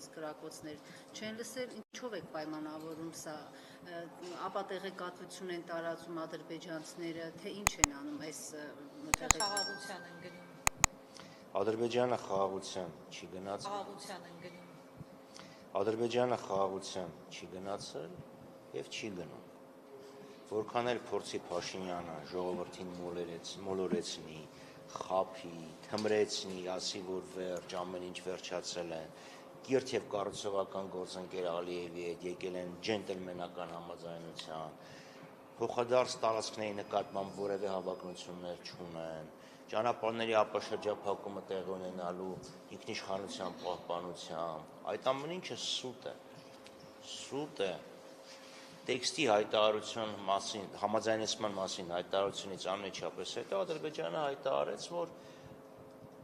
այսպես կրակոցներ չեն լսել, ինչով եք պայմանավորում սա, ապա տեղեկատվություն են տարածում ադրբեջանցիները, թե ինչ են անում այս խաղաղության են գնում։ Ադրբեջանը խաղաղության չի գնացել։ Խաղաղության են գնում։ Ադրբեջանը խաղաղության չի գնացել եւ չի գնում։ Որքան էլ փորձի Փաշինյանը ժողովրդին մոլորեցնի, խափի, թմրեցնի, ասի, որ վերջ, ամեն ինչ վերջացել է, կիրթ եւ կառուցողական գործընկեր Ալիևի հետ եկել են ջենտլմենական համաձայնության, փոխադարձ տարածքների նկատմամբ որևէ հավակնություններ չունեն, ճանապարհների ապաշրջափակումը տեղի ունենալու ինքնիշխանության պահպանությամբ, այդ ամեն ինչը սուտ է, տեքստի հայտարարության մասին, համաձայնեցման մասին հայտարարությունից անմիջապես հետո Ադրբեջանը հայտարարեց, որ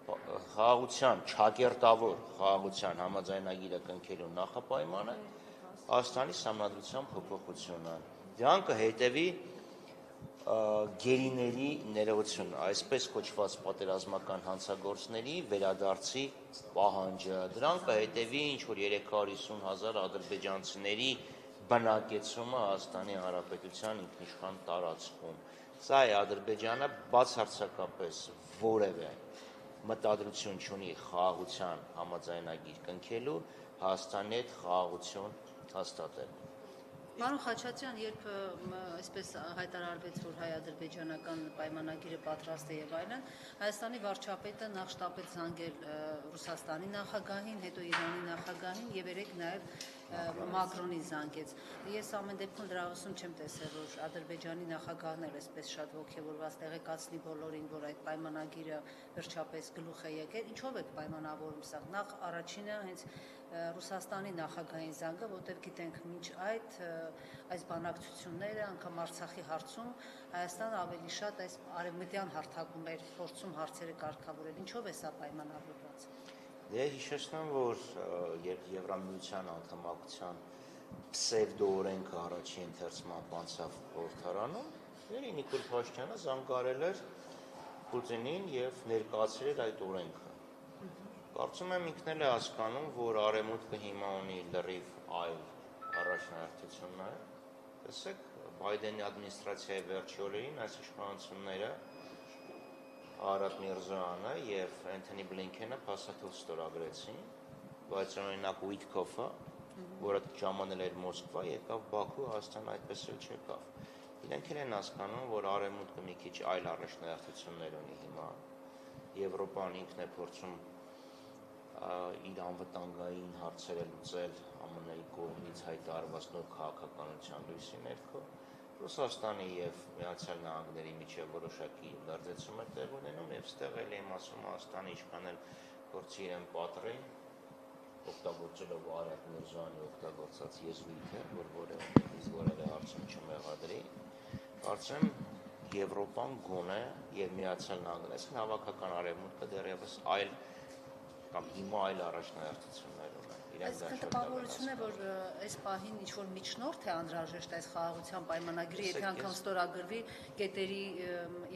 խաղաղության, ճակերտավոր խաղաղության համաձայնագիրը կնքելու նախապայմանը Հայաստանի Սահմանադրության փոփոխությունը։ Դրան կհետևի գերիների ներողություն, այսպես կոչված պատերազմական հանցագործների վերադարձի պահանջը, դրան կհետևի ինչ-որ 350,000 ադրբեջանցիների բնակեցումը Հայաստանի Հանրապետության ինքնիշխան տարածքում։ Սա է Ադրբեջանը բացարձակապես որևէ մտադրություն չունի խաղաղության համաձայնագիր կնքելու, Հայաստանի հետ խաղաղություն հաստատելու։ Պարոն Խաչատրյան, երբ այսպես հայտարարվեց, որ հայ-ադրբեջանական պայմանագիրը պատրաստ է եւ այլն, Հայաստանի վարչապետը նախ շտապեց զանգել Ռուսաստանի նախագահին, հետո Իրանի նախագահին եւ երեք նաեւ Մակրոնին զանգեց։ Ես ամեն դեպքում դրավասում չեմ տեսել, որ Ադրբեջանի նախագահն էլ այսպես շատ ողջավորված տեղեկացնի բոլորին, որ այդ պայմանագիրը վերջապես գլուխ է եկել։ Ինչով եք պայմանավորում սա։ Նախ առաջինը հենց Ռուսաստանի նախագահային զանգը, որտեղ գիտենք մինչ այս բանակցությունները, անգամ Արցախի հարցում Հայաստանը ավելի շատ այս արևմտյան հարթակում էր փորձում հարցերը կարգավորել։ Ինչով է սա պայմանավորված։ Դե հիշեցնեմ, որ երբ Եվրամիության անդամակցության պսևդոօրենքը առաջի ընթերցման անցավ խորհրդարանում, Նիկոլ Փաշինյանը զանգարել էր Պուտինին եւ ներկայացրել այդ օրենքը։ Կարծում եմ ինքն էլ է հասկանում, որ Արևմուտքը հիմա ունի լրիվ այլ առաջնահերթություններ։ Տեսեք, Բայդենի ադմինիստրացիայի վերջի օրերին այս իշխանությունները Արադ Միրզոյանը եւ Անթոնի Բլինքենը փաստաթուղթ ստորագրեցին, բայց օրինակ Ուիտկոֆը, որը ժամանել էր Մոսկվա, եկավ Բաքու, Հայաստան այդպես էլ չեկավ։ Իրենք են հասկանում, որ Արևմուտքը մի քիչ այլ առաջնահերթություններ ունի հիմա։ Եվրոպան ինքն է փորձում իր անվտանգային հարցերը լուծել ԱՄՆ-ի կողմից հայտարարված նոր քաղաքականության լույսի ներքո, Ռուսաստանի եւ Միացյալ Նահանգների միջև որոշակի լրձեցում է տեղ ունենում եւ ստեղ էլ եմ ասում Հայաստանը ինչքան էլ փորձի իրեն պատռի, օգտագործելով Արադ Միրզոյանի օգտագործած եզրույթը, որ որևէ հարցում չմեղադրի, կարծեմ Եվրոպան գոնե եւ Միացյալ Նահանգները հավաքական արևմուտքը դեռևս այլ կամ հիմա այլ առաջնահերթություններ ունեն։ Այս տպավորություն է, որ այս պահին ինչ-որ միջնորդ է անհրաժեշտ այս խաղաղության պայմանագրի, եթե անգամ ստորագրվի կետերի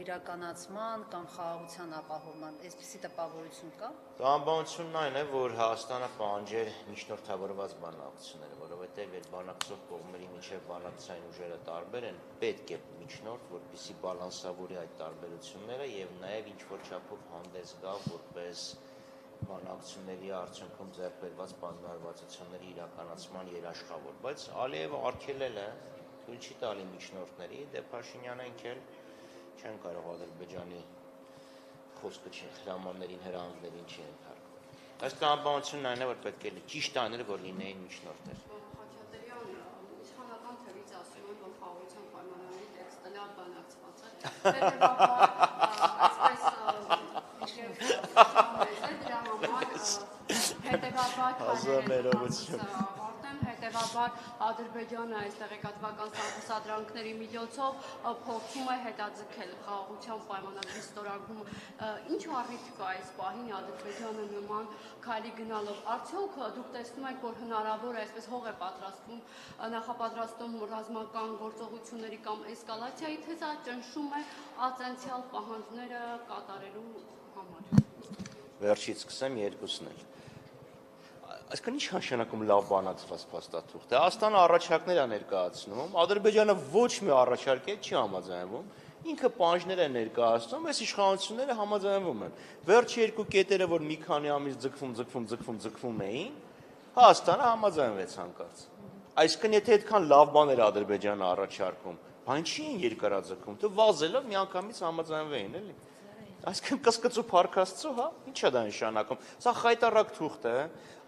իրականացման կամ խաղաղության ապահովման, այսպիսի տպավորություն կա։ Տպավորությունն այն է, որ Հայաստանը պահանջեր միջնորդավորված բանակցություններ, որովհետև այդ բանակցող կողմերի միջև բանակցային ուժերը տարբեր են, պետք է միջնորդ, որպեսզի բալանսավորի այդ տարբերությունները եւ նաեւ ինչ-որ չափով հանդես գա որպես բանակցությունների արդյունքում ձեռք բերված բանվարվածությունների իրականացման երաշխավոր, բայց Ալիևը արգելել է, թույլ չի տալի միջնորդների, դե Փաշինյանենք էլ չեն կարող Ադրբեջանի խոսքը հրամաններին, հրահանգներին չի ենթարկվել։ Այս տրամաբանությունն այն է, որ պետք է ճիշտ անել, որ լինեին միջնորդներ։ Խաչատրյան, իշխանական թևից ասում են, որ խաղաղության պայմանագրի տեքստը լավ բանակցված է, հետևաբար Ադրբեջանը այս տեղեկատվական սադրանքների միջոցով փորձում է հետաձգել խաղաղության պայմանագրի ստորագրումը։ Ինչ առիթ կա այս պահին Ադրբեջանը նման քայլի գնալով։ Արդյոք դուք տեսնում եք, որ հնարավոր է այսպես հող է պատրաստվում, նախապատրաստում ռազմական գործողությունների կամ էսկալացիայի, թե սա ճնշում է ատենցիալ պահանջները կատարելու համար։ Վերջից սկսեմ երկուսն էլ։ Այսինքն ինչ նշանակում լավ բանացված փաստաթուղթ է։ Հայաստանը առաջարկներ է ներկայացնում, Ադրբեջանը ոչ մի առաջարկ չի համաձայնվում, ինքը պահանջներ է ներկայացնում, այս իշխանությունները համաձայնվում են։ Վերջի երկու կետերը, որ մի քանի ամիս ձգվում էին, Հայաստանը համաձայնվեց հանկարծ։ Այսինքն եթե այդքան լավ բաներ Ադրբեջանը առաջարկում, բան չի են երկարաձգում, դու վազելով միանգամից համաձայնվեին, էլի։ Այսինքն կսկծու փառքաստու, հա, ի՞նչ է դա նշանակում։ Սա խայտարակ թուղթ է,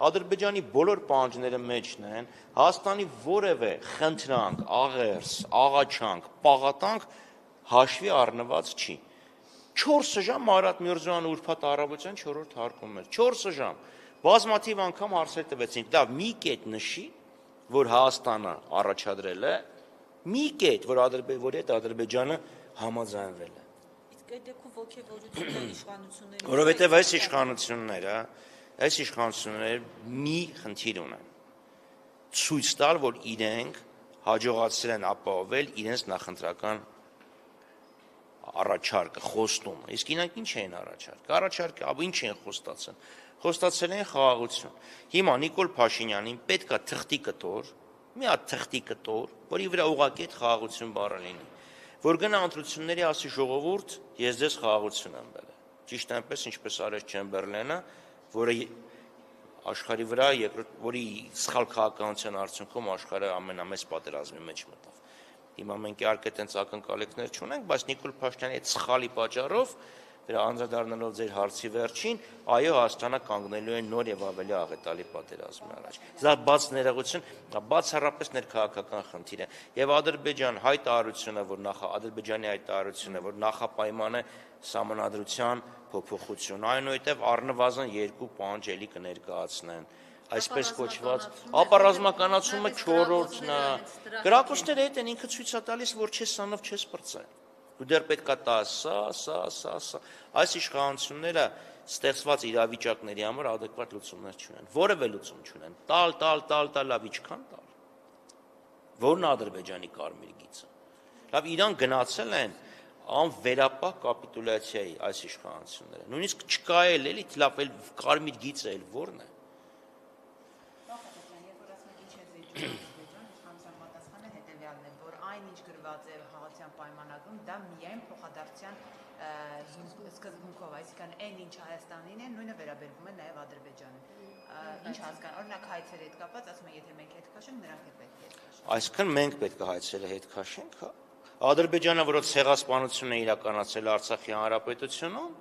Ադրբեջանի բոլոր պահանջները մեջն են, Հայաստանի որևէ խնդրանք, աղերս, աղաչանք, պաղատանք հաշվի առնված չի։ 4 ժամ Մարատ Միրզոյանը ուրբաթ առավոտյան 4-րդ հարկում էր։ 4 ժամ։ Բազմաթիվ անգամ հարցեր տվեցինք, լավ, մի կետ նշի, որ Հայաստանը առաջադրել է, մի կետ, որ այդ Ադրբեջանը համաձայնվել է։ Իսկ այդ դեպքում ոգևորությունը իշխանությունների Որովհետև այս իշխանությունները մի խնդիր ունեն։ Ցույց տալ, որ իրենք հաջողացել են ապահովել իրենց նախընտրական առաջարկը, խոստումը։ Իսկ իրանք ինչ էին առաջարկը, ինչ են խոստացել։ Խոստացել են խաղաղություն։ Հիմա Նիկոլ Փաշինյանին պետքա թղթի կտոր, մի հատ թղթի կտոր, որի վրա ուղղակի այդ խաղաղություն բառը լինի, որ գնա ընտրությունների ասի ժողովուրդ, ես ձեզ խաղաղություն եմ բերել։ Ճիշտ այնպես, ինչպես արեց Չեմբերլենը, որը աշխարհի վրա որի սխալ քաղաքականության արդյունքում աշխարհը ամենամեծ պատերազմի մեջ մտավ։ Հիմա մենք իհարկե այդպես ակնկալիքներ չունենք, բայց Նիկոլ Փաշինյանի այդ սխալի պատճառով դրա անդրադառնալով ձեր հարցի վերջին, այո, Հայաստանը կանգնելու է նոր եւ ավելի աղետալի պատերազմի առաջ։ Դա բաց ներողություն, բացառապես ներքաղաքական խնդիր է։ Եվ Ադրբեջան հայտարարությունը, որ Ադրբեջանի հայտարարությունը, որ նախապայման է սահմանադրության փոփոխություն, այնուհետև առնվազն 2 պահանջ էլի կներկայացնեն։ Այսպես կոչված ապառազմականացումը 4-րդն է։ Գրակոչները հետ են ինքը ցույց է տալիս, որ չես սանով չես պրծել։ Դու դեռ պետք է տաս սա։ Այս իշխանությունները ստեղծված իրավիճակների համար adekvat լուծումներ չունեն։ Որևէ լուծում չունեն։ Տալ, լավ ինչքան տալ։ Որն է Ադրբեջանի կարմիր գիծը։ Լավ, իրան գնացել են անվերապահ կապիտուլյացիայի այս իշխանությունները։ Նույնիսկ չկա էլի, լավ, էլ կարմիր գիծը էլ որն է։ Պատասխանը հետևյալն է, որ այն ինչ գրված է խաղաղության պայմանագրում, դա միայն փոխադարձության սկզբունքով, այսինքն այն ինչ Հայաստանին է, նույնը վերաբերվում է նաև Ադրբեջանին։ Ինչ հասկան, օրինակ հայցերը հետ կապված, ասում են, եթե մենք հետ քաշենք, նրանք էլ պետք է հետ քաշեն։ Այսինքն մենք պետք է հայցերը հետ քաշենք, հա։ Ադրբեջանը, որ ցեղասպանություն է իրականացրել Արցախի հանրապետությունում,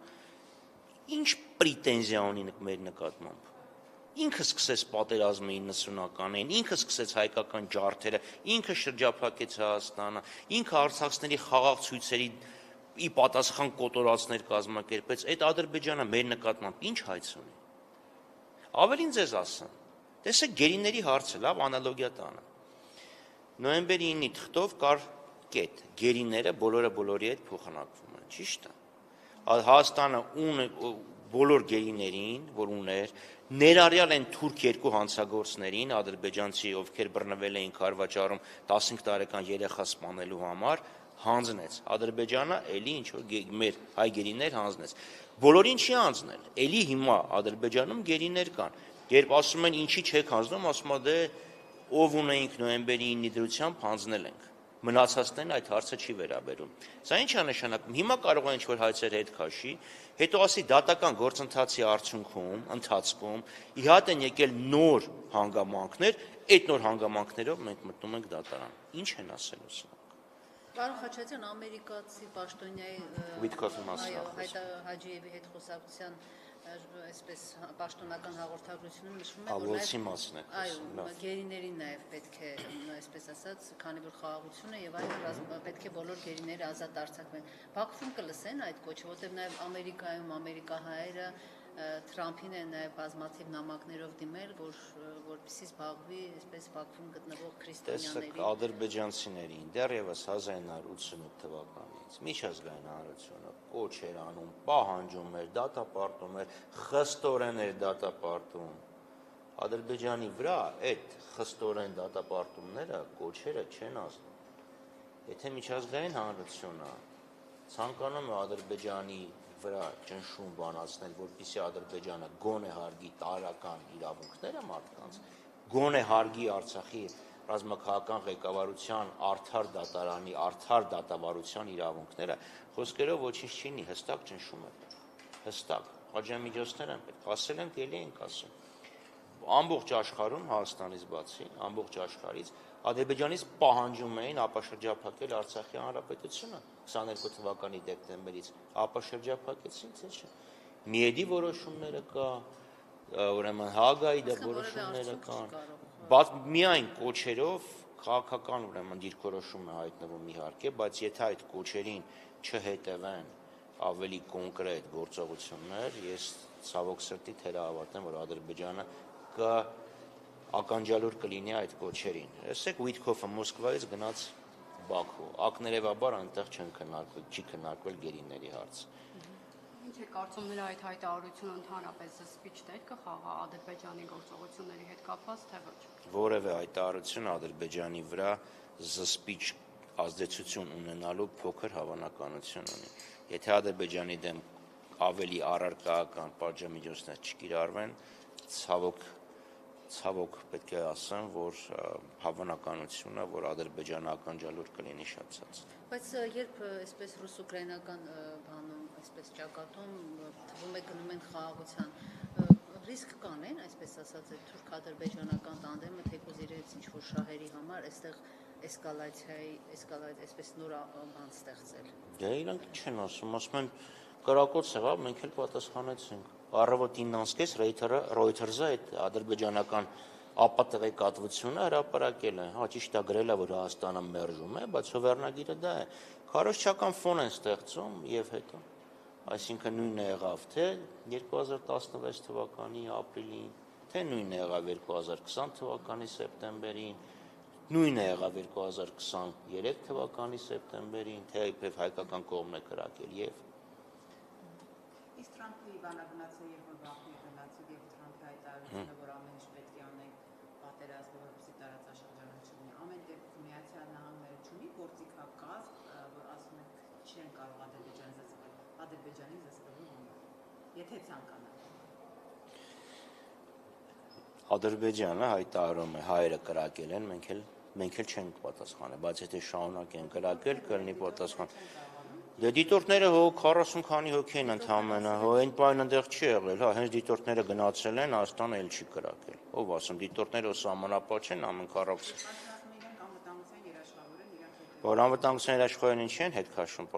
ինչ պրետենզիա ունի մեր նկատմամբ։ Ինքը սկսեց պատերազմը 90-ականներին, ինքը սկսեց հայկական ջարդերը, ինքը շրջափակեց Հայաստանը, ինքը արցախցիների խաղաղ ցույցերի ի պատասխան կոտորածներ կազմակերպեց, այդ Ադրբեջանը մեր նկատմամբ ինչ հայց ունի։ Ավելին ձեզ ասեմ, տեսեք գերիների հարցը, լավ անալոգիա տանը։ Նոյեմբերի 9-ի թղթով կար կետ, գերիները բոլորի հետ փոխանակվում են, ճիշտ է։ Հայաստանը բոլոր գերիներին, որ ուներ, ներառյալ են թուրք 2 հանցագործներին, ադրբեջանցի, ովքեր բռնվել էին Քարվաճառում 15 տարեկան երեխա սպանելու համար, հանձնեց։ Ադրբեջանը էլի ինչ որ մեր հայ գերիներ հանձնեց։ Բոլորին չի հանձնել։ Էլի հիմա Ադրբեջանում գերիներ կան։ Երբ ասում են ինչի չեք հանձնում, ասում են դե ով ունեինք նոյեմբերի 9-ի դրությամբ հանձնել ենք։ Մնացածներին այդ հարցը չի վերաբերում։ Սա ինչ է նշանակում։ Հիմա կարող է ինչ-որ հայցեր հետ քաշի, հետո ասի դատական գործընթացի ընթացքում իհատ են եկել նոր հանգամանքներ, այդ նոր հանգամանքներով մենք մտնում ենք դատարան։ Ինչ են ասելու սրանք։ Պարոն Խաչատյան, ամերիկացի պաշտոնյայի Հաջիևի հետ խոսակցության այսպես պաշտոնական հաղորդագրությունում նշվում է, որ գերիներին նաև պետք է, այսպես ասած, քանի որ խաղաղություն է եւ այլն, պետք է բոլոր գերիները ազատ արձակվեն։ Բաքվում կլսեն այդ կոչը, որտեղ նաև Ամերիկայում ամերիկահայերը Թրամփին են նաև բազմաթիվ նամակներով դիմել, որպեսզի զբաղվի այսպես Բաքվում գտնվող քրիստոնյաների։ Տեսեք, ադրբեջանցիներին դեռևս 1988 թվականից միջազգային հանրությունը կոչ էր անում, պահանջում էր, դատապարտում էր, խստորեն էր դատապարտում։ Ադրբեջանի վրա այդ խստորեն դատապարտումները, կոչերը չեն ազդում։ Եթե միջազգային հանրությունը ցանկանում է Ադրբեջանի վրա ճնշում բանացնել, որպեսզի Ադրբեջանը գոնե հարգի տարրական իրավունքները մարդկանց, գոնե հարգի Արցախի ռազմաքաղաքական ղեկավարության արդար դատարանի, արդար դատավարության իրավունքները, խոսքերով ոչինչ չի լինի, հստակ ճնշում է, հստակ, պատժամիջոցներ են պետք, ասել ենք, ելի ենք ասում։ Ամբողջ աշխարհում, Հայաստանից բացի, ամբողջ աշխարհից Ադրբեջանից պահանջում էին ապաշրջափակել Արցախի հանրապետությունը 22 թվականի դեկտեմբերից, ապաշրջափակեցին, թե չէ։ Միեդի որոշումները կա, ուրեմն Հագայի դեռ որոշումները կան։ Միայն կոչերով քաղաքական ուրեմն դիրքորոշում է հայտնվում իհարկե, բայց եթե այդ կոչերին չհետևեն ավելի կոնկրետ գործողություններ, ես ցավոք սրտի թերահավատ եմ, որ Ադրբեջանը ականջալուր կլինի այդ կոչերին։ Տեսեք, Ուիտքոֆը Մոսկվայից գնաց Բաքու, ակներևաբար այնտեղ չի քննարկվել գերիների հարցը։ Ինչ է կարծում նրա այդ հայտարարությունը ընդհանրապես զսպիչ դեր կխաղա Ադրբեջանի գործողությունների հետ կապված, թե ոչ։ Որևէ հայտարարություն Ադրբեջանի վրա զսպիչ ազդեցություն ունենալու փոքր հավանականություն ունի։ Եթե Ադրբեջանի դեմ ավելի առարկայական պատժամիջոցներ չկիրառվեն, ցավոք պետք է ասեմ, որ հավանականությունը, որ Ադրբեջանը ականջալուր կլինի, շատ ցած։ Բայց երբ այսպես ռուս-ուկրաինական բանում, այսպես ճակատում թվում է գնում են խաղաղության, ռիսկ կանեն, այսպես ասած, այդ թուրք-ադրբեջանական տանդեմը թեկուզ իրենց ինչ-որ շահերի համար այստեղ այսպես նոր բան ստեղծել։ Դե իրանք ինչ են ասում են կրակոց եղավ, մենք էլ պատասխանեցինք։ Առավոտ 9:30 Reuters-ը այդ ադրբեջանական ապատեղեկատվությունը հրապարակել է։ Հա, ճիշտ է, գրել է, որ Հայաստանը մերժում է, բայց հովերնագիրը դա է։ Քարոզչական ֆոն են ստեղծում եւ հետո։ Այսինքն նույնը եղավ թե 2016 թվականի ապրիլին, թե նույնը եղավ 2020 թվականի սեպտեմբերին, նույնը եղավ 2023 թվականի սեպտեմբերին, թե իբրև հայկական կողմն է կրակել եւ Իսկ Թրամփի բանագնացը եւ Բաքվի գնացը եւ Թրամփի հայտարարությունը, որ ամեն ինչ պետք է անենք պատերազմը, որպեսզի տարածաշրջանը չլինի, ամեն դեպքում Միացյալ Նահանգները չունի գործիքակազմ, որ ասում են չեն կարող Ադրբեջանին զսպել, եթե ցանկանան։ Ադրբեջանը հայտարարում է հայերը կրակել են, մենք էլ չենք պատասխանել, բայց եթե շարունակեն կրակել, կլինի պատասխան։ Դե դիտորդները 40 քանի հոգի են ընդամենը, այն բանը այնտեղ չի եղել, հա, հենց դիտորդները գնացել են, Հայաստանը էլ չի կրակել։ Ով ասում, դիտորդները սահմանապահ չեն, ամեն քառակուսի։ Որ անվտանգության երաշխավորեն ինչի են հետ քաշում։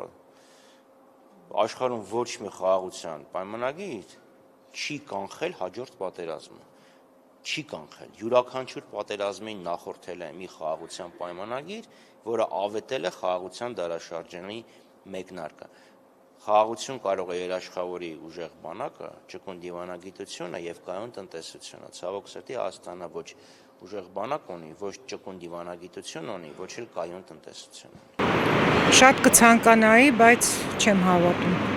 Աշխարհում ոչ մի խաղաղության պայմանագիր չի կանխել հաջորդ պատերազմը։ Չի կանխել։ Յուրաքանչյուր պատերազմին նախորդել է մի խաղաղության պայմանագիր, որը ավետել է խաղաղության դարաշրջանի մեկնարկը։ Խաղաղություն կարող է երաշխավորի ուժեղ բանակը, ճկուն դիվանագիտությունը եւ կայուն տնտեսությունը։ Ցավոք սրտի Հայաստանը ոչ ուժեղ բանակ ունի, ոչ ճկուն դիվանագիտություն ունի, ոչ էլ կայուն տնտեսություն։ Շատ կցանկանայի, բայց չեմ հավատում։